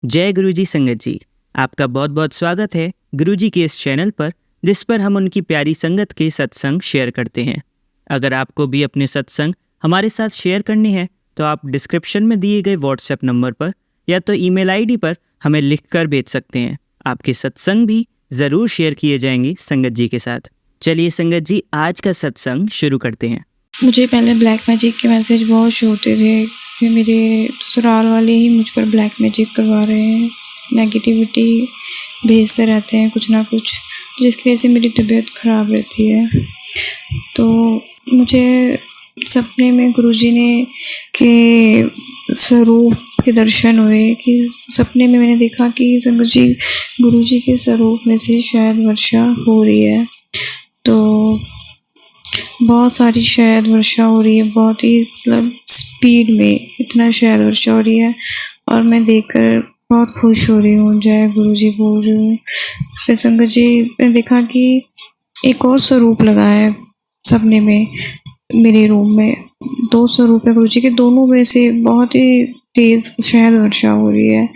जय गुरुजी संगत जी। आपका बहुत बहुत स्वागत है गुरुजी के इस चैनल पर, जिस पर हम उनकी प्यारी संगत के सत्संग शेयर करते हैं। अगर आपको भी अपने सत्संग हमारे साथ शेयर करने हैं तो आप डिस्क्रिप्शन में दिए गए व्हाट्सएप नंबर पर या तो ईमेल आईडी पर हमें लिखकर भेज सकते हैं। आपके सत्संग भी ज़रूर शेयर किए जाएंगे संगत जी के साथ। चलिए संगत जी, आज का सत्संग शुरू करते हैं। मुझे पहले ब्लैक मैजिक के मैसेज बहुत शो होते थे कि मेरे ससुराल वाले ही मुझ पर ब्लैक मैजिक करवा रहे हैं, नेगेटिविटी भेजते रहते हैं कुछ ना कुछ, जिसकी वजह से मेरी तबीयत ख़राब रहती है। तो मुझे सपने में गुरुजी ने के स्वरूप के दर्शन हुए कि सपने में मैंने देखा कि संगत जी गुरुजी के स्वरूप में से शायद वर्षा हो रही है। तो बहुत सारी शायद वर्षा हो रही है, बहुत ही मतलब स्पीड में इतना शायद वर्षा हो रही है और मैं देखकर बहुत खुश हो रही हूँ। जय गुरुजी बोल रही हूँ। फिर संगत जी ने देखा कि एक और स्वरूप लगा है सपने में मेरे रूम में। 2 स्वरूप है गुरुजी के, दोनों में से बहुत ही तेज़ शायद वर्षा हो रही है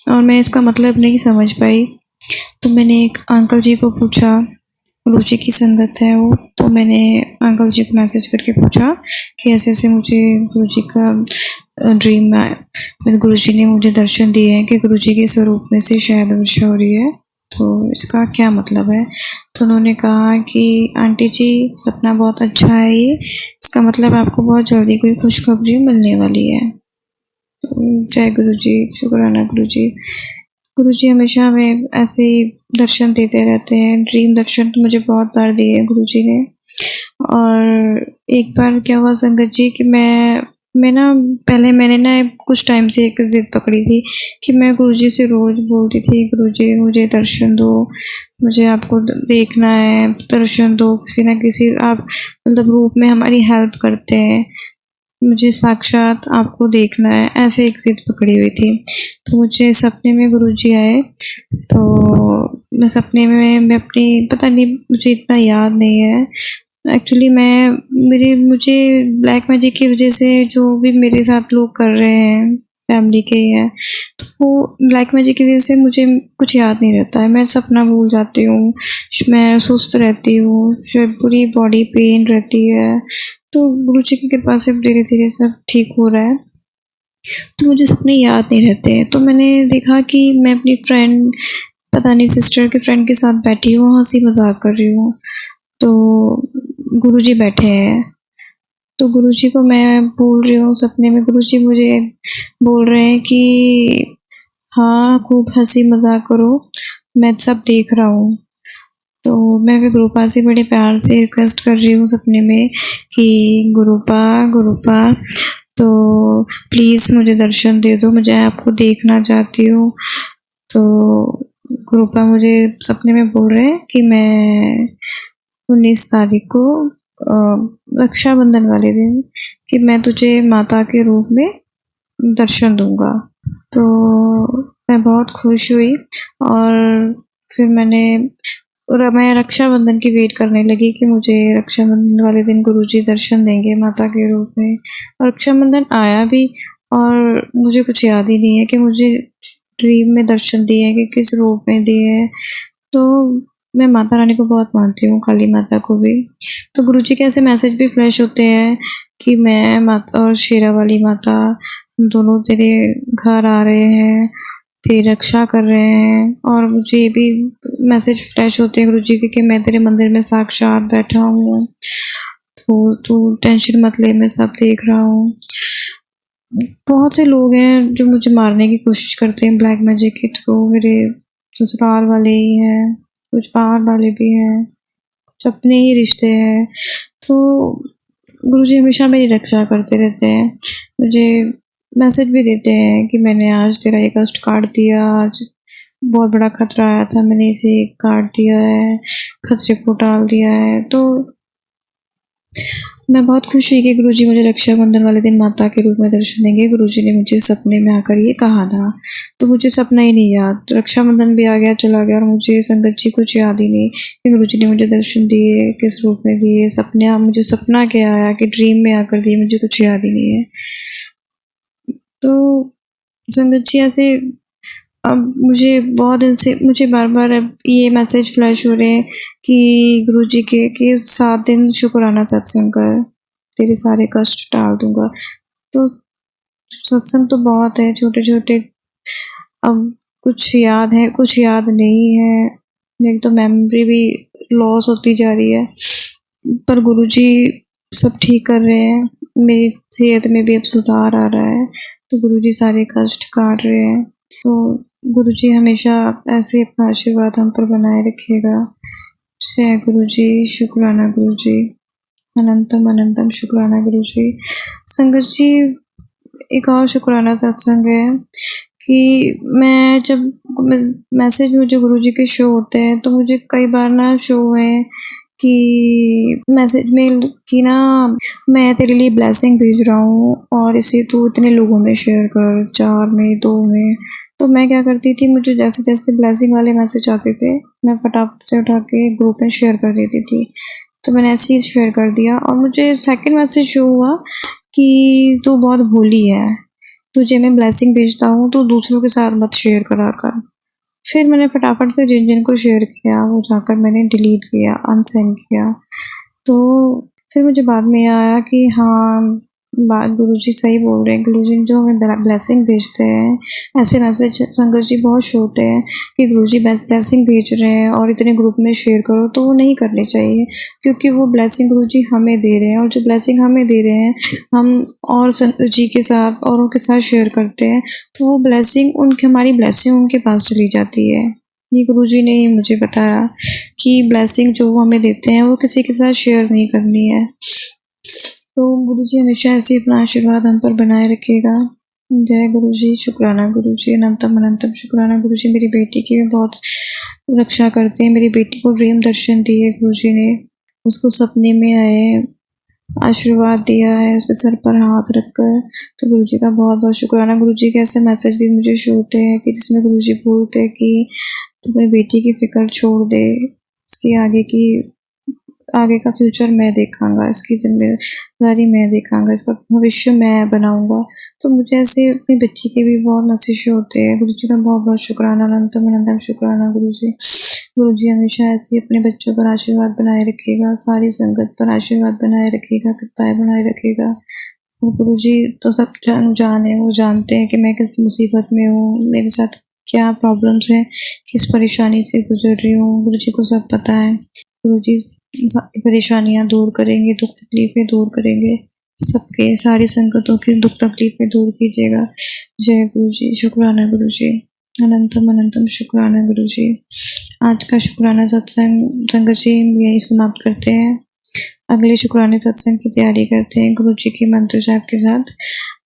और मैं इसका मतलब नहीं समझ पाई। तो मैंने एक अंकल जी को पूछा, गुरुजी की संगत है वो, तो मैंने अंकल जी को मैसेज करके पूछा कि ऐसे ऐसे मुझे गुरुजी का ड्रीम में मेरे गुरुजी ने मुझे दर्शन दिए हैं कि गुरुजी के स्वरूप में से शायद वर्षा हो रही है, तो इसका क्या मतलब है। तो उन्होंने कहा कि आंटी जी सपना बहुत अच्छा है, ये इसका मतलब आपको बहुत जल्दी कोई खुशखबरी मिलने वाली है। जय गुरुजी, शुक्राना गुरुजी। गुरुजी हमेशा हमें ऐसे ही दर्शन देते रहते हैं। ड्रीम दर्शन तो मुझे बहुत बार दिए हैं गुरुजी ने। और एक बार क्या हुआ संगत जी कि मैं ना पहले मैंने ना कुछ टाइम से एक ज़िद पकड़ी थी कि मैं गुरुजी से रोज़ बोलती थी, गुरुजी मुझे दर्शन दो, मुझे आपको देखना है, दर्शन दो, किसी ना किसी आप मतलब रूप में हमारी हेल्प करते हैं, मुझे साक्षात आपको देखना है, ऐसे एक ज़िद पकड़ी हुई थी। तो मुझे सपने में गुरुजी आए, तो मैं सपने में मैं अपनी पता नहीं, मुझे इतना याद नहीं है एक्चुअली। मुझे ब्लैक मैजिक की वजह से जो भी मेरे साथ लोग कर रहे हैं फैमिली के ही हैं, तो वो ब्लैक मैजिक की वजह से मुझे कुछ याद नहीं रहता है। मैं सपना भूल जाती हूँ, मैं सुस्त रहती हूँ, पूरी बॉडी पेन रहती है। तो गुरुजी की कृपा से धीरे धीरे सब ठीक हो रहा है, तो मुझे सपने याद नहीं रहते हैं। तो मैंने देखा कि मैं अपनी फ्रेंड, पता नहीं सिस्टर के फ्रेंड के साथ बैठी हूँ, हंसी मजाक कर रही हूँ, तो गुरुजी बैठे हैं। तो गुरुजी को मैं बोल रही हूँ सपने में, गुरुजी मुझे बोल रहे हैं कि हाँ खूब हंसी मजाक करो, मैं सब देख रहा हूँ। तो मैं भी गुरुपा से बड़े प्यार से रिक्वेस्ट कर रही हूँ सपने में कि गुरुपा तो प्लीज़ मुझे दर्शन दे दो, मुझे आपको देखना चाहती हूँ। तो गुरुपा मुझे सपने में बोल रहे हैं कि मैं 19 तारीख को रक्षाबंधन वाले दिन कि मैं तुझे माता के रूप में दर्शन दूंगा। तो मैं बहुत खुश हुई और फिर मैं रक्षाबंधन की वेट करने लगी कि मुझे रक्षाबंधन वाले दिन गुरुजी दर्शन देंगे माता के रूप में। और रक्षाबंधन आया भी और मुझे कुछ याद ही नहीं है कि मुझे ड्रीम में दर्शन दिए हैं कि किस रूप में दिए हैं। तो मैं माता रानी को बहुत मानती हूँ, काली माता को भी। तो गुरुजी के ऐसे मैसेज भी फ्लैश होते हैं कि मैं माता और शेरा वाली माता दोनों तेरे घर आ रहे हैं, तेरी रक्षा कर रहे हैं। और मुझे ये भी मैसेज फ्लैश होते हैं गुरुजी के कि मैं तेरे मंदिर में साक्षात बैठा हूँ, तो तू टेंशन मत ले, मैं सब देख रहा हूँ। बहुत से लोग हैं जो मुझे मारने की कोशिश करते हैं ब्लैक मैजिक के थ्रू, मेरे ससुराल वाले ही हैं, कुछ बाहर वाले भी हैं, कुछ अपने ही रिश्ते हैं। तो गुरुजी हमेशा मेरी रक्षा करते रहते हैं, मुझे मैसेज भी देते हैं कि मैंने आज तेरा ये कष्ट काट दिया, आज बहुत बड़ा खतरा आया था, मैंने इसे काट दिया है, खतरे को टाल दिया है। तो मैं बहुत खुश हुई कि गुरुजी मुझे रक्षाबंधन वाले दिन माता के रूप में दर्शन देंगे। गुरुजी ने मुझे सपने में आकर ये कहा था, तो मुझे सपना ही नहीं याद, रक्षाबंधन भी आ गया चला गया और मुझे संगत जी कुछ याद ही नहीं कि गुरुजी ने मुझे दर्शन दिए, किस रूप में दिए, मुझे सपना क्या आया कि ड्रीम में आकर दिए, मुझे कुछ याद ही नहीं है। तो संगत जी ऐसे अब मुझे बहुत दिन से मुझे बार-बार अब ये मैसेज फ्लैश हो रहे हैं कि गुरुजी के कि 7 दिन शुक्राना सत्संग कर, तेरे सारे कष्ट टाल दूँगा। तो सत्संग तो बहुत है, छोटे-छोटे अब कुछ याद है, कुछ याद नहीं है। एक तो मेमोरी भी लॉस होती जा रही है, पर गुरुजी सब ठीक कर रहे हैं। मेरी सेहत में भी अब सुधार आ रहा है, तो गुरुजी सारे कष्ट काट रहे हैं। तो गुरुजी हमेशा ऐसे अपना आशीर्वाद हम पर बनाए रखिएगा। जय गुरुजी, शुक्राना गुरुजी, अनंतम अनंतम शुक्राना गुरुजी। संगत जी, एक और शुक्राना सत्संग है कि मैं जब मैसेज मुझे गुरुजी के शो होते हैं, तो मुझे कई बार ना शो है कि मैसेज में कि ना मैं तेरे लिए ब्लेसिंग भेज रहा हूँ और इसे तू इतने लोगों में शेयर कर, 4 में, 2 में। तो मैं क्या करती थी, मुझे जैसे जैसे ब्लेसिंग वाले मैसेज आते थे, मैं फटाफट से उठा के ग्रुप में शेयर कर देती थी। तो मैंने ऐसे ही शेयर कर दिया और मुझे सेकंड मैसेज शो हुआ कि तू बहुत भोली है, तुझे मैं ब्लेसिंग भेजता हूँ, तो दूसरों के साथ मत शेयर करा कर। फिर मैंने फटाफट से जिन को शेयर किया वो जाकर मैंने डिलीट किया, अनसेंड किया। तो फिर मुझे बाद में आया कि हाँ, बात गुरुजी सही बोल रहे हैं। गुरुजी जो हमें ब्लेसिंग भेजते हैं, ऐसे मैसेज संगत जी बहुत शो होते हैं कि गुरुजी ब्लेसिंग भेज रहे हैं और इतने ग्रुप में शेयर करो, तो वो नहीं करनी चाहिए, क्योंकि वो ब्लेसिंग गुरुजी हमें दे रहे हैं और जो ब्लेसिंग हमें दे रहे हैं हम और संगत जी के साथ औरों के साथ शेयर करते हैं, तो वो ब्लेसिंग हमारी ब्लेसिंग उनके पास चली जाती है। ये गुरुजी ने ही मुझे बताया कि ब्लेसिंग जो वो हमें देते हैं वो किसी के साथ शेयर नहीं करनी है। तो गुरुजी हमेशा ऐसे अपना आशीर्वाद हम पर बनाए रखिएगा। जय गुरुजी, शुक्राना गुरुजी, अनंतम अनंतम शुक्राना गुरुजी। मेरी बेटी की भी बहुत रक्षा करते हैं। मेरी बेटी को ड्रीम दर्शन दिए गुरुजी ने, उसको सपने में आए, आशीर्वाद दिया है उसके सर पर हाथ रखकर। तो गुरुजी का बहुत बहुत शुक्राना। गुरुजी के ऐसे मैसेज भी मुझे शो होते हैं कि जिसमें गुरुजी बोलते हैं कि तू अपनी बेटी की फिक्र छोड़ दे, उसकी आगे का फ्यूचर मैं देखांगा, इसकी जिम्मेदारी मैं देखांगा, इसका भविष्य मैं बनाऊंगा। तो मुझे ऐसे अपनी बच्ची के भी बहुत मैसेज होते हैं। गुरुजी का बहुत बहुत शुक्राना, अनंतम अनंतम शुक्राना गुरुजी। गुरुजी हमेशा ऐसे अपने बच्चों पर आशीर्वाद बनाए रखिएगा, सारी संगत पर आशीर्वाद बनाए रखिएगा, कृपाएं बनाए रखिएगा। और गुरुजी तो सब जान है, वो जानते हैं कि मैं किस मुसीबत में हूँ, मेरे साथ क्या प्रॉब्लम्स हैं, किस परेशानी से गुजर रही हूँ, गुरुजी को सब पता है। गुरुजी परेशानियां दूर करेंगे, दुख तकलीफें दूर करेंगे, सबके सारी संकटों की दुख तकलीफें दूर कीजिएगा। जय गुरुजी, शुक्राना गुरुजी, अनंतम अनंतम शुक्राना गुरुजी। आज का शुक्राना सत्संग संगत जी यही समाप्त करते हैं। अगले शुक्राने सत्संग की तैयारी करते हैं गुरुजी के मंत्र जाप के साथ।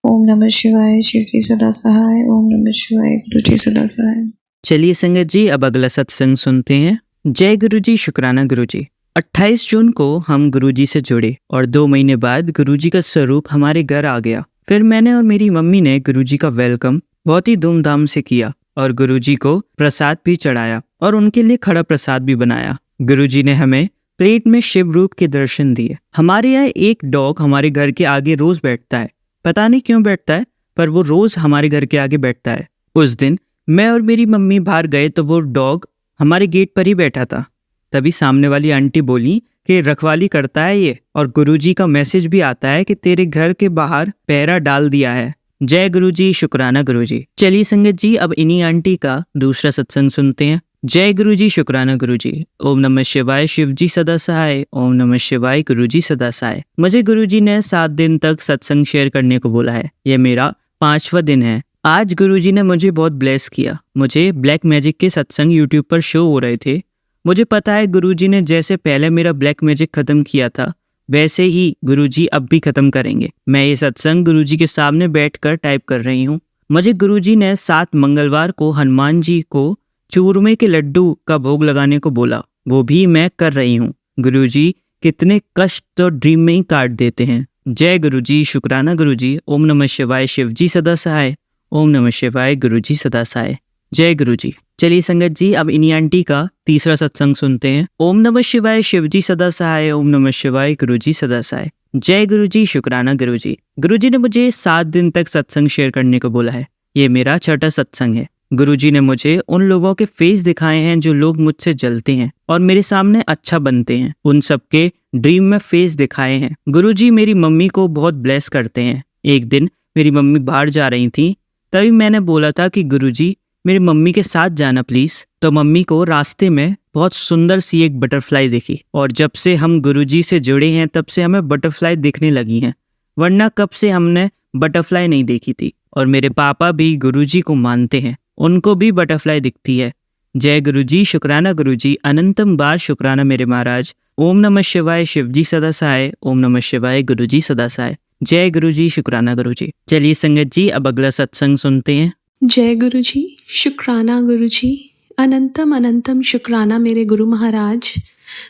ओम नमः शिवाय, शिव जी सदा सहाय। ओम नमः शिवाय, गुरुजी सदा सहाय। चलिए संगत जी, अब अगला सत्संग सुनते हैं। जय गुरुजी, शुक्राना गुरुजी। 28 जून को हम गुरुजी से जुड़े और 2 महीने बाद गुरुजी का स्वरूप हमारे घर आ गया। फिर मैंने और मेरी मम्मी ने गुरुजी का वेलकम बहुत ही धूमधाम से किया और गुरुजी को प्रसाद भी चढ़ाया और उनके लिए खड़ा प्रसाद भी बनाया। गुरुजी ने हमें प्लेट में शिव रूप के दर्शन दिए। हमारे यहाँ एक डॉग हमारे घर के आगे रोज बैठता है, पता नहीं क्यों बैठता है, पर वो रोज हमारे घर के आगे बैठता है। उस दिन मैं और मेरी मम्मी बाहर गए तो वो डॉग हमारे गेट पर ही बैठा था। तभी सामने वाली आंटी बोली कि रखवाली करता है ये, और गुरुजी का मैसेज भी आता है कि तेरे घर के बाहर पहरा डाल दिया है। जय गुरुजी, शुक्राना गुरुजी। चलिए संगत जी, अब इन्हीं आंटी का दूसरा सत्संग सुनते हैं। जय गुरुजी, शुक्राना गुरुजी। ओम नमः शिवाय, शिव जी सदा सहाय। ओम नमः शिवाय, गुरुजी सदा सहाय। मुझे गुरुजी ने 7 दिन तक सत्संग शेयर करने को बोला है। ये मेरा 5वां दिन है। आज गुरुजी ने मुझे बहुत ब्लेस किया। मुझे ब्लैक मैजिक के सत्संग यूट्यूब पर शो हो रहे थे। मुझे पता है गुरुजी ने जैसे पहले मेरा ब्लैक मैजिक खत्म किया था, वैसे ही गुरुजी अब भी खत्म करेंगे। मैं ये सत्संग गुरुजी के सामने बैठकर टाइप कर रही हूँ। मुझे गुरुजी ने 7 मंगलवार को हनुमान जी को चूरमे के लड्डू का भोग लगाने को बोला, वो भी मैं कर रही हूँ। गुरुजी कितने कष्ट तो ड्रीम में ही काट देते हैं। जय गुरुजी, शुक्राना गुरुजी। ओम नमः शिवाय, शिव जी सदा सहाय। ओम नमः शिवाय, गुरुजी सदा सहाय। जय गुरुजी। चलिए संगत जी, अब इन्हीं आंटी का तीसरा सत्संग सुनते हैं। ओम नमः शिवाय, शिव जी सदा सहाय। ओम नमः शिवाय, गुरुजी सदा सहाय। जय गुरुजी, शुक्राना गुरुजी। गुरुजी ने मुझे 7 दिन तक सत्संग शेयर करने को बोला है। ये मेरा 6ठा सत्संग है। गुरुजी ने मुझे उन लोगों के फेस दिखाए हैं जो लोग मुझसे जलते हैं और मेरे सामने अच्छा बनते हैं। उन सबके ड्रीम में फेस दिखाए हैं। गुरुजी मेरी मम्मी को बहुत ब्लेस करते हैं। एक दिन मेरी मम्मी बाहर जा रही थी, तभी मैंने बोला था कि गुरुजी मेरी मम्मी के साथ जाना प्लीज। तो मम्मी को रास्ते में बहुत सुंदर सी एक बटरफ्लाई दिखी और जब से हम गुरुजी से जुड़े हैं तब से हमें बटरफ्लाई दिखने लगी हैं, वरना कब से हमने बटरफ्लाई नहीं देखी थी। और मेरे पापा भी गुरुजी को मानते हैं, उनको भी बटरफ्लाई दिखती है। जय गुरुजी, शुक्राना गुरुजी, अनंतम बार शुक्राना मेरे महाराज। ओम नमः शिवाय, शिवजी सदा सहाय। ओम नमः शिवाय, गुरुजी सदा सहाय। जय गुरुजी, शुक्राना गुरुजी। चलिए संगत जी, अब अगला सत्संग सुनते हैं। जय गुरुजी, शुक्राना गुरुजी, अनंतम अनंतम शुक्राना मेरे गुरु महाराज।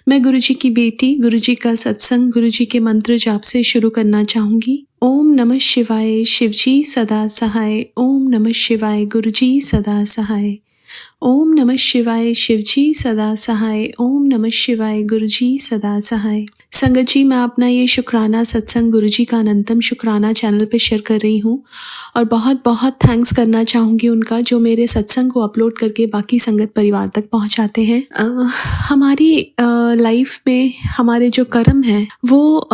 मैं गुरुजी की बेटी गुरुजी का सत्संग गुरुजी के मंत्र जाप से शुरू करना चाहूँगी। ओम नमः शिवाय, शिवजी सदा सहाय। ओम नमः शिवाय, गुरुजी सदा सहाय। ओम नमः शिवाय, शिवजी सदा सहाय। ओम नमः शिवाय, गुरुजी सदा सहाय। संगत जी, मैं अपना ये शुक्राना सत्संग गुरुजी का अनंतम शुक्राना चैनल पे शेयर कर रही हूँ और बहुत बहुत थैंक्स करना चाहूँगी उनका, जो मेरे सत्संग को अपलोड करके बाकी संगत परिवार तक पहुँचाते हैं। हमारी लाइफ में हमारे जो कर्म हैं वो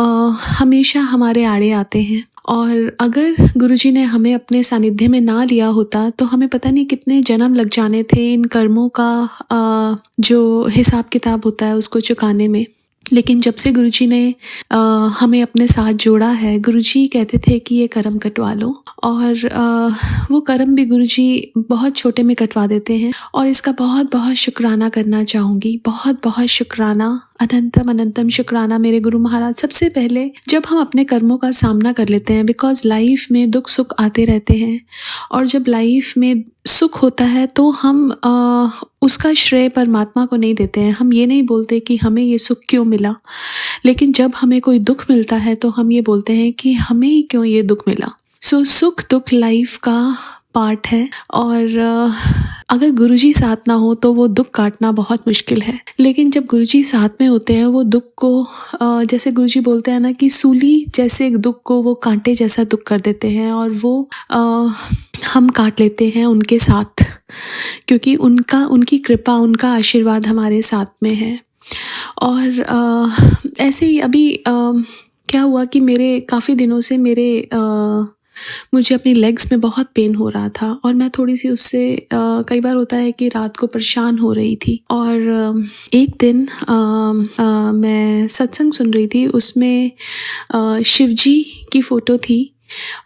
हमेशा हमारे आड़े आते हैं और अगर गुरुजी ने हमें अपने सानिध्य में ना लिया होता तो हमें पता नहीं कितने जन्म लग जाने थे इन कर्मों का जो हिसाब किताब होता है उसको चुकाने में। लेकिन जब से गुरुजी ने हमें अपने साथ जोड़ा है, गुरुजी कहते थे कि ये कर्म कटवा लो और वो कर्म भी गुरुजी बहुत छोटे में कटवा देते हैं और इसका बहुत बहुत शुक्राना करना चाहूँगी। बहुत बहुत शुक्राना, अनंतम अनंतम शुक्राना मेरे गुरु महाराज। सबसे पहले जब हम अपने कर्मों का सामना कर लेते हैं, बिकॉज लाइफ में दुख सुख आते रहते हैं और जब लाइफ में सुख होता है तो हम उसका श्रेय परमात्मा को नहीं देते हैं। हम ये नहीं बोलते कि हमें ये सुख क्यों मिला, लेकिन जब हमें कोई दुख मिलता है तो हम ये बोलते हैं कि हमें ही क्यों ये दुख मिला। सो सुख दुख लाइफ का पार्ट है और अगर गुरुजी साथ ना हो तो वो दुख काटना बहुत मुश्किल है। लेकिन जब गुरुजी साथ में होते हैं वो दुख को जैसे गुरुजी बोलते हैं ना कि सूली जैसे दुख को वो कांटे जैसा दुख कर देते हैं और वो हम काट लेते हैं उनके साथ, क्योंकि उनकी कृपा उनका आशीर्वाद हमारे साथ में है। और ऐसे ही अभी क्या हुआ कि मेरे काफ़ी दिनों से मुझे अपनी लेग्स में बहुत पेन हो रहा था और मैं थोड़ी सी उससे कई बार होता है कि रात को परेशान हो रही थी। और एक दिन मैं सत्संग सुन रही थी, उसमें शिवजी की फ़ोटो थी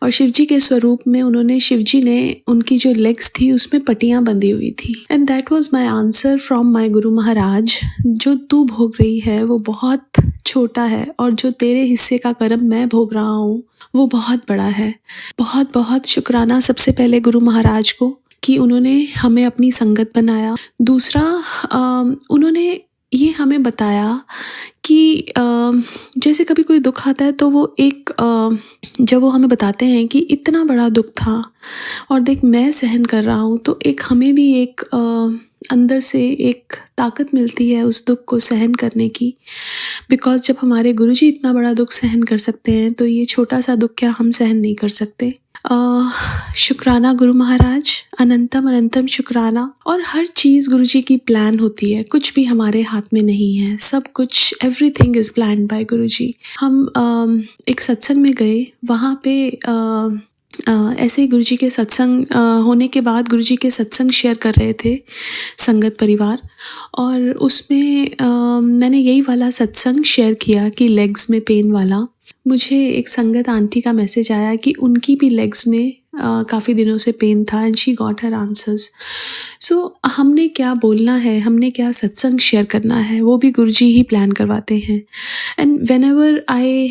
और शिवजी के स्वरूप में शिवजी ने उनकी जो लेग्स थी उसमें पट्टियाँ बंधी हुई थी। And that was my answer from my Guru Maharaj, जो तू भोग रही है वो बहुत छोटा है और जो तेरे हिस्से का कर्म मैं भोग रहा हूँ वो बहुत बड़ा है। बहुत बहुत शुक्राना सबसे पहले गुरु महाराज को कि उन्होंने हमें अपनी संगत बनाया। दूसरा, उन्होंने ये हमें बताया कि जैसे कभी कोई दुख आता है तो वो जब वो हमें बताते हैं कि इतना बड़ा दुख था और देख मैं सहन कर रहा हूँ, तो एक हमें भी एक अंदर से एक ताकत मिलती है उस दुख को सहन करने की। बिकॉज जब हमारे गुरुजी इतना बड़ा दुख सहन कर सकते हैं तो ये छोटा सा दुख क्या हम सहन नहीं कर सकते। शुक्राना गुरु महाराज, अनंतम अनंतम शुक्राना। और हर चीज़ गुरुजी की प्लान होती है, कुछ भी हमारे हाथ में नहीं है, सब कुछ एवरीथिंग इज़ प्लान्ड बाय गुरुजी। हम एक सत्संग में गए, वहाँ पे ऐसे ही गुरुजी के सत्संग होने के बाद गुरुजी के सत्संग शेयर कर रहे थे संगत परिवार, और उसमें मैंने यही वाला सत्संग शेयर किया कि लेग्स में पेन वाला। मुझे एक संगत आंटी का मैसेज आया कि उनकी भी लेग्स में काफ़ी दिनों से पेन था and she got her answers. So हमने क्या बोलना है, हमने क्या सत्संग शेयर करना है, वो भी गुरुजी ही प्लान करवाते हैं। And whenever I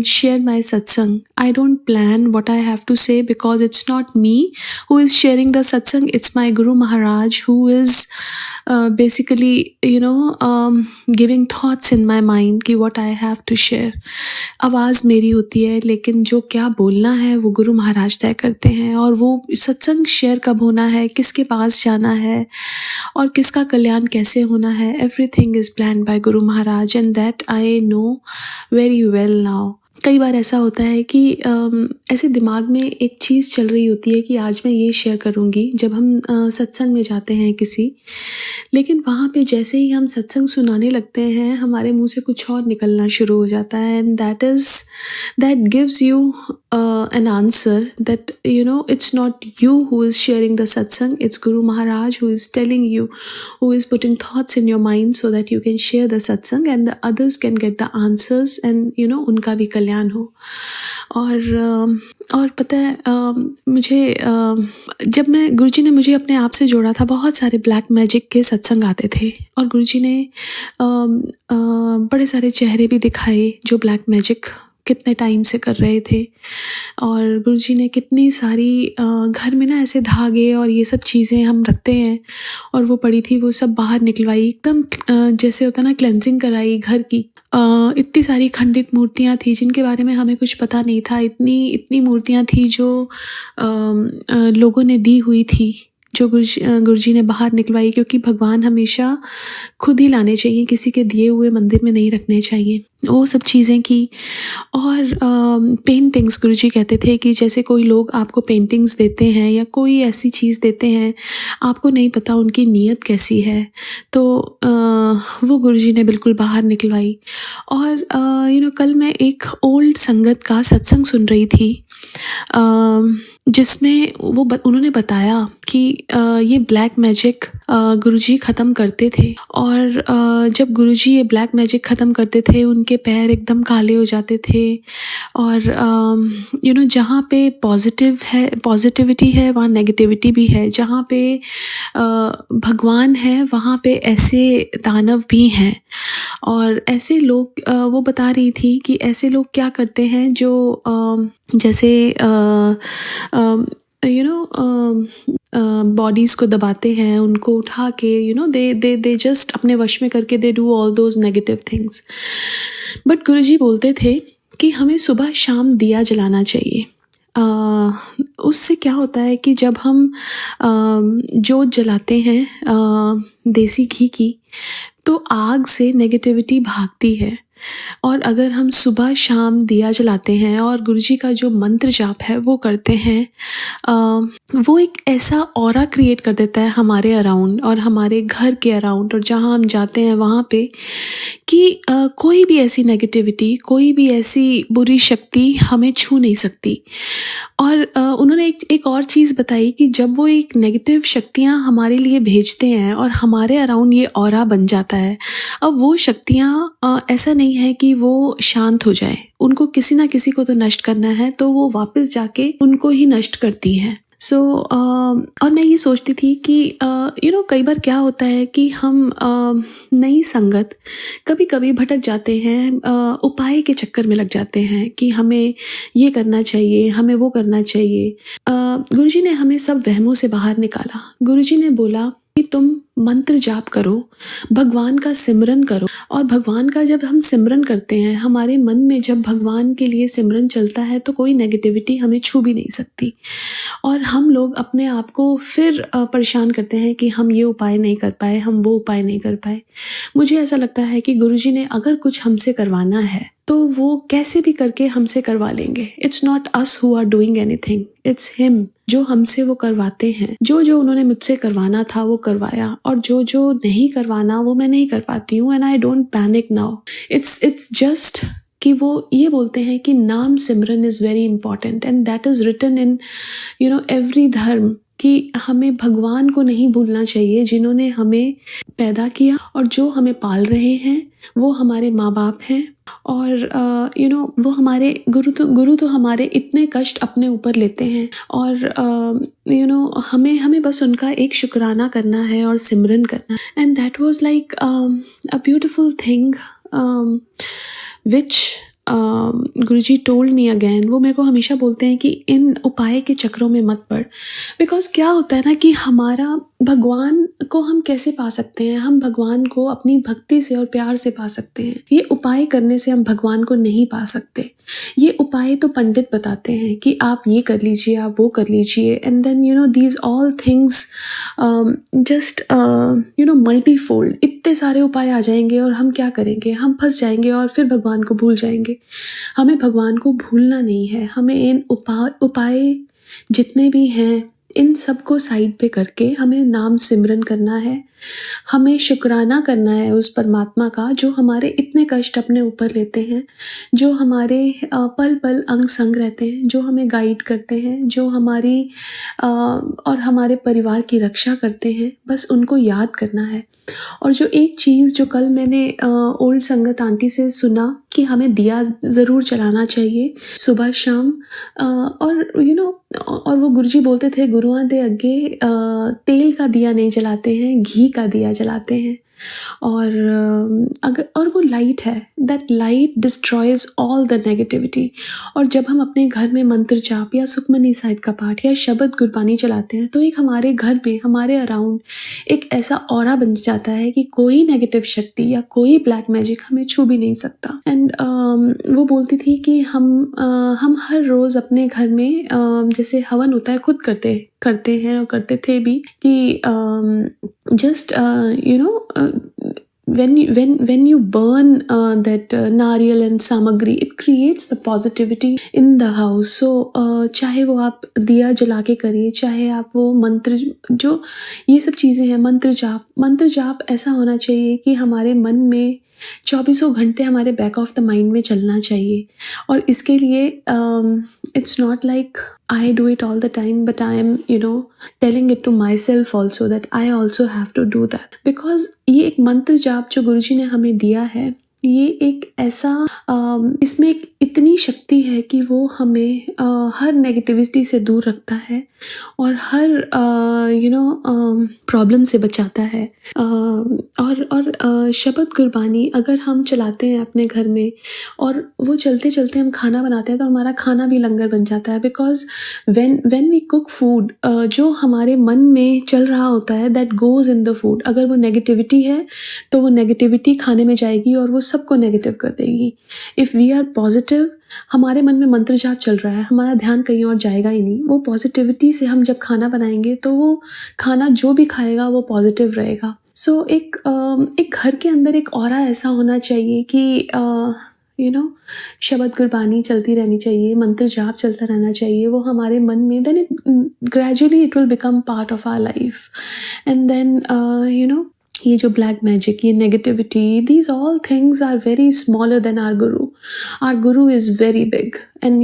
share my satsang, I don't plan what I have to say because it's not me who is sharing the satsang, it's my Guru Maharaj who is basically giving thoughts in my mind कि what I have to share। आवाज़ मेरी होती है लेकिन जो क्या बोलना है वो गुरु महाराज तय करते हैं, और वो सत्संग शेयर कब होना है, किसके पास जाना है और किसका कल्याण कैसे होना है, everything is planned by Guru Maharaj and that I know very well now. कई बार ऐसा होता है कि ऐसे दिमाग में एक चीज़ चल रही होती है कि आज मैं ये शेयर करूँगी, जब हम सत्संग में जाते हैं किसी, लेकिन वहाँ पे जैसे ही हम सत्संग सुनाने लगते हैं हमारे मुंह से कुछ और निकलना शुरू हो जाता है, and that gives you an answer that it's not you who is sharing the satsang, it's Guru Maharaj who is telling you, who is putting thoughts in your mind so that you can share the satsang and the others can get the answers and उनका भी कल्याण हो। और पता है मुझे जब मैं गुरुजी ने मुझे अपने आप से जोड़ा था, बहुत सारे ब्लैक मैजिक के सत्संग आते थे और गुरुजी ने बड़े सारे चेहरे भी दिखाए जो ब्लैक मैजिक कितने टाइम से कर रहे थे, और गुरुजी ने कितनी सारी घर में ना ऐसे धागे और ये सब चीज़ें हम रखते हैं और वो पड़ी थी, वो सब बाहर निकलवाई, एकदम जैसे होता ना क्लेंजिंग कराई घर की। इतनी सारी खंडित मूर्तियाँ थी जिनके बारे में हमें कुछ पता नहीं था, इतनी मूर्तियाँ थी जो लोगों ने दी हुई थी, जो गुरुजी ने बाहर निकलवाई, क्योंकि भगवान हमेशा खुद ही लाने चाहिए, किसी के दिए हुए मंदिर में नहीं रखने चाहिए। वो सब चीज़ें की। और पेंटिंग्स, गुरुजी कहते थे कि जैसे कोई लोग आपको पेंटिंग्स देते हैं या कोई ऐसी चीज़ देते हैं, आपको नहीं पता उनकी नीयत कैसी है, तो वो गुरुजी ने बिल्कुल बाहर निकलवाई। और कल मैं एक ओल्ड संगत का सत्संग सुन रही थी जिसमें उन्होंने बताया कि ये ब्लैक मैजिक गुरुजी ख़त्म करते थे, और जब गुरुजी ये ब्लैक मैजिक ख़त्म करते थे उनके पैर एकदम काले हो जाते थे, और जहाँ पे पॉजिटिविटी है वहाँ नेगेटिविटी भी है, जहाँ पे भगवान है वहाँ पे ऐसे दानव भी हैं। और ऐसे लोग, वो बता रही थी कि ऐसे लोग क्या करते हैं जो जैसे बॉडीज़ को दबाते हैं, उनको उठा के दे जस्ट अपने वश में करके they do all those negative things. But Guruji बोलते थे कि हमें सुबह शाम दिया जलाना चाहिए। उससे क्या होता है कि जब हम जोत जलाते हैं देसी घी की, तो आग से नेगेटिविटी भागती है। और अगर हम सुबह शाम दिया जलाते हैं और गुरुजी का जो मंत्र जाप है वो करते हैं, वो एक ऐसा ऑरा क्रिएट कर देता है हमारे अराउंड और हमारे घर के अराउंड और जहाँ हम जाते हैं वहाँ पे, कि कोई भी ऐसी नेगेटिविटी, कोई भी ऐसी बुरी शक्ति हमें छू नहीं सकती। और उन्होंने एक और चीज़ बताई कि जब वो एक नेगेटिव शक्तियाँ हमारे लिए भेजते हैं और हमारे अराउंड ये ऑरा बन जाता है, अब वो शक्तियाँ ऐसा नहीं है कि वो शांत हो जाए, उनको किसी ना किसी को तो नष्ट करना है, तो वो वापस जाके उनको ही नष्ट करती हैं। और मैं ये सोचती थी कि कई बार क्या होता है कि हम नई संगत कभी कभी भटक जाते हैं, उपाय के चक्कर में लग जाते हैं कि हमें ये करना चाहिए, हमें वो करना चाहिए। गुरुजी ने हमें सब वहमों से बाहर निकाला। गुरुजी ने बोला कि तुम मंत्र जाप करो, भगवान का सिमरन करो, और भगवान का जब हम सिमरन करते हैं, हमारे मन में जब भगवान के लिए सिमरन चलता है तो कोई नेगेटिविटी हमें छू भी नहीं सकती। और हम लोग अपने आप को फिर परेशान करते हैं कि हम ये उपाय नहीं कर पाए, हम वो उपाय नहीं कर पाए। मुझे ऐसा लगता है कि गुरुजी ने अगर कुछ हमसे करवाना है तो वो कैसे भी करके हमसे करवा लेंगे। It's not us who are doing anything, it's him जो हमसे वो करवाते हैं। जो उन्होंने मुझसे करवाना था वो करवाया, और जो नहीं करवाना वो मैं नहीं कर पाती हूँ। And I don't panic now. It's just कि वो ये बोलते हैं कि naam simran is very important, and that is written in every dharma, कि हमें भगवान को नहीं भूलना चाहिए जिन्होंने हमें पैदा किया, और जो हमें पाल रहे हैं वो हमारे माँ बाप हैं। और वो हमारे गुरु तो हमारे इतने कष्ट अपने ऊपर लेते हैं, और हमें बस उनका एक शुक्राना करना है और सिमरन करना। And that was like a beautiful thing which Guruji told me again. वो मेरे को हमेशा बोलते हैं कि इन उपाय के चक्रों में मत पड़, बिकॉज क्या होता है ना कि हमारा भगवान को हम कैसे पा सकते हैं? हम भगवान को अपनी भक्ति से और प्यार से पा सकते हैं। ये उपाय करने से हम भगवान को नहीं पा सकते। ये उपाय तो पंडित बताते हैं कि आप ये कर लीजिए, आप वो कर लीजिए, and then you know these all things just you know multifold, इतने सारे उपाय आ जाएंगे और हम क्या करेंगे? हम फंस जाएंगे और फिर भगवान को भूल जाएंगे। हमें भगवान को भूलना नहीं है। हमें इन उपाय जितने भी हैं इन सब को साइड पे करके हमें नाम सिमरन करना है। हमें शुक्राना करना है उस परमात्मा का जो हमारे इतने कष्ट अपने ऊपर लेते हैं, जो हमारे पल पल अंग संग रहते हैं, जो हमें गाइड करते हैं, जो हमारी और हमारे परिवार की रक्षा करते हैं। बस उनको याद करना है। और जो एक चीज़ जो कल मैंने ओल्ड संगत आंटी से सुना कि हमें दिया ज़रूर जलाना चाहिए सुबह शाम, और यू नो और वो गुरुजी बोलते थे गुरुआं दे अगे तेल का दिया नहीं जलाते हैं, घी का दिया जलाते हैं। और वो लाइट है, that light destroys all the negativity. और जब हम अपने घर में मंत्र जाप या सुखमनी साहिब का पाठ या शब्द गुरबानी चलाते हैं तो एक हमारे घर में, हमारे अराउंड एक ऐसा ऑरा बन जाता है कि कोई नेगेटिव शक्ति या कोई ब्लैक मैजिक हमें छू भी नहीं सकता। एंड वो बोलती थी कि हम हर रोज़ अपने घर में जैसे हवन होता है खुद करते हैं और करते थे भी कि just you know when you burn that नारियल and सामग्री, it creates the positivity in the house. So चाहे वो आप दिया जला के करिए, चाहे आप वो मंत्र, जो ये सब चीज़ें हैं, मंत्र जाप ऐसा होना चाहिए कि हमारे मन में 24 घंटे हमारे बैक ऑफ द माइंड में चलना चाहिए। और इसके लिए it's not like I do it all the time, but I am telling it to myself also that I also have to do that, because ये एक मंत्र जाप जो गुरुजी ने हमें दिया है, ये एक ऐसा इसमें एक इतनी शक्ति है कि वो हमें हर नेगेटिविटी से दूर रखता है और हर प्रॉब्लम से बचाता है। और शब्द गुरबानी अगर हम चलाते हैं अपने घर में और वो चलते चलते हम खाना बनाते हैं तो हमारा खाना भी लंगर बन जाता है। Because when we cook food, जो हमारे मन में चल रहा होता है that goes in the food. अगर वो नेगेटिविटी है तो वो नेगेटिविटी खाने में जाएगी और वो सबको नेगेटिव कर देगी। इफ़ वी आर पॉजिटिव, हमारे मन में मंत्र जाप चल रहा है, हमारा ध्यान कहीं और जाएगा ही नहीं। वो पॉजिटिविटी से हम जब खाना बनाएंगे तो वो खाना जो भी खाएगा वो पॉजिटिव रहेगा। सो एक घर के अंदर एक ऑरा ऐसा होना चाहिए कि शब्द गुरबानी चलती रहनी चाहिए, मंत्र जाप चलता रहना चाहिए वो हमारे मन में। Then it gradually it will become part of our life. And then ये जो ब्लैक मैजिक, ये negativity, these all things are very smaller than our guru. Our guru is very big, and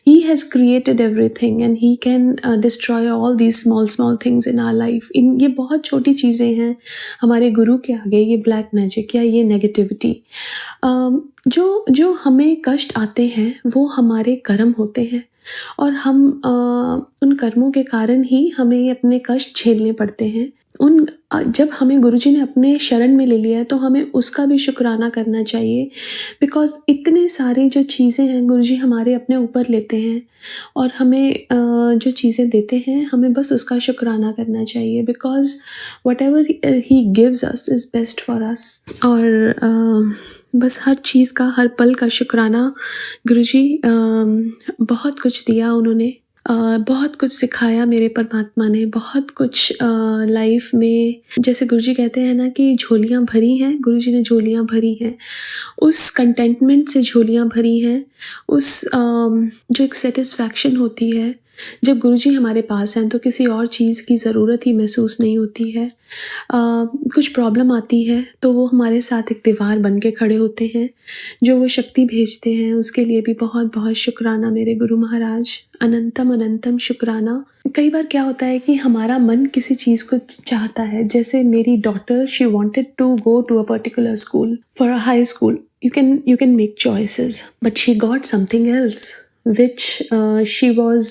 he has created everything and he can destroy all these small things in our life. ये बहुत छोटी चीज़ें हैं हमारे गुरु के आगे, ये black magic या ये नेगेटिविटी। जो हमें कष्ट आते हैं वो हमारे कर्म होते हैं और हम उन कर्मों के कारण ही हमें अपने कष्ट झेलने पड़ते हैं। जब हमें गुरुजी ने अपने शरण में ले लिया है तो हमें उसका भी शुक्राना करना चाहिए। बिकॉज इतने सारे जो चीज़ें हैं गुरुजी हमारे अपने ऊपर लेते हैं और हमें जो चीज़ें देते हैं हमें बस उसका शुक्राना करना चाहिए। Because what ever he gives us is best for us. और बस हर चीज़ का, हर पल का शुक्राना। गुरुजी बहुत कुछ दिया उन्होंने, बहुत कुछ सिखाया मेरे परमात्मा ने, बहुत कुछ लाइफ में। जैसे गुरुजी कहते हैं ना कि झोलियाँ भरी हैं, गुरुजी ने झोलियाँ भरी हैं, उस कंटेंटमेंट से झोलियाँ भरी हैं, उस जो एक सेटिस्फैक्शन होती है जब गुरुजी हमारे पास हैं तो किसी और चीज़ की ज़रूरत ही महसूस नहीं होती है। कुछ प्रॉब्लम आती है तो वो हमारे साथ एक दीवार बन के खड़े होते हैं। जो वो शक्ति भेजते हैं उसके लिए भी बहुत बहुत शुक्राना मेरे गुरु महाराज, अनंतम अनंतम शुक्राना। कई बार क्या होता है कि हमारा मन किसी चीज़ को चाहता है। जैसे मेरी daughter, she wanted to go to a particular school for a high school. you can make choices, but she got something else which she was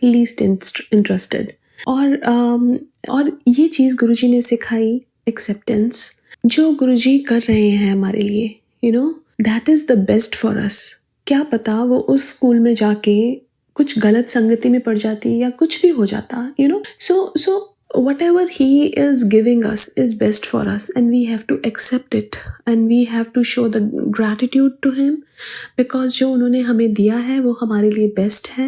least interested. और ये चीज़ गुरुजी ने सिखाई, एक्सेप्टेंस। जो गुरुजी कर रहे हैं हमारे लिए, that is the best for us. क्या पता वो उस स्कूल में जाके कुछ गलत संगति में पड़ जाती या कुछ भी हो जाता, so whatever he is giving us is best for us, and we have to accept it, and we have to show the gratitude to him, because जो उन्होंने हमें दिया है वो हमारे लिए बेस्ट है।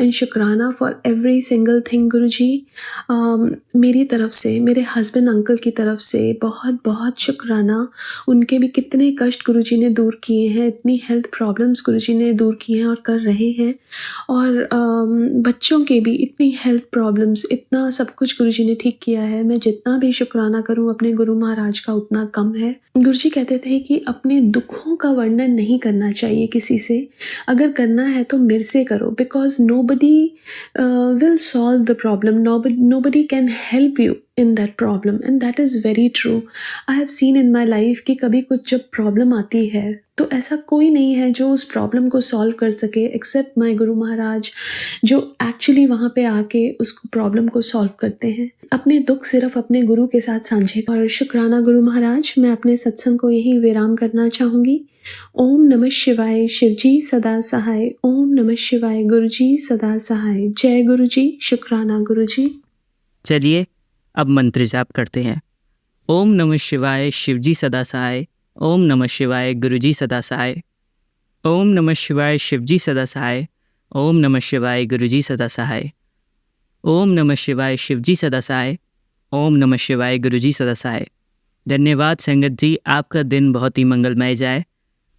एंड शुक्राना फॉर एवरी सिंगल थिंग गुरुजी। मेरी तरफ से, मेरे हस्बैंड अंकल की तरफ से बहुत बहुत शुक्राना। उनके भी कितने कष्ट गुरुजी ने दूर किए हैं, इतनी हेल्थ प्रॉब्लम्स गुरुजी ने दूर किए हैं और कर रहे हैं, और बच्चों के भी इतनी हेल्थ प्रॉब्लम्स, इतना सब कुछ गुरुजी ने ठीक किया है। मैं जितना भी शुक्राना करूं अपने गुरु महाराज का उतना कम है। गुरुजी कहते थे कि अपने दुखों का वर्णन नहीं करना चाहिए किसी से, अगर करना है तो मेरे से करो, because nobody will solve the problem, nobody can help you in that problem, and that is very true. I have seen in my life कि कभी कुछ जब प्रॉब्लम आती है तो ऐसा कोई नहीं है जो उस प्रॉब्लम को सॉल्व कर सके एक्सेप्ट माय गुरु महाराज, जो एक्चुअली वहाँ पे आके उस प्रॉब्लम को सॉल्व करते हैं। अपने दुख सिर्फ अपने गुरु के साथ साझे। और शुक्राना गुरु महाराज। मैं अपने सत्संग को यही विराम करना चाहूँगी। ओम नमः शिवाय, शिवजी सदा सहाय। ओम नमः शिवाय, गुरुजी सदा सहाय। जय गुरुजी। शुक्राना गुरुजी। चलिए अब मंत्र जाप करते हैं। ओम नमः शिवाय, शिवजी सदा सहाय। ओम नमः शिवाय, गुरुजी सदा सहाय। ओम नमः शिवाय, शिवजी सदा सहाय। ओम नमः शिवाय, गुरुजी सदा सहाय। ओम नमः शिवाय, शिवजी सदा सहाय। ओम नमः शिवाय, गुरुजी सदा सहाय। धन्यवाद संगत जी, आपका दिन बहुत ही मंगलमय जाए।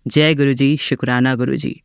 जय गुरुजी। शुक्राना गुरुजी।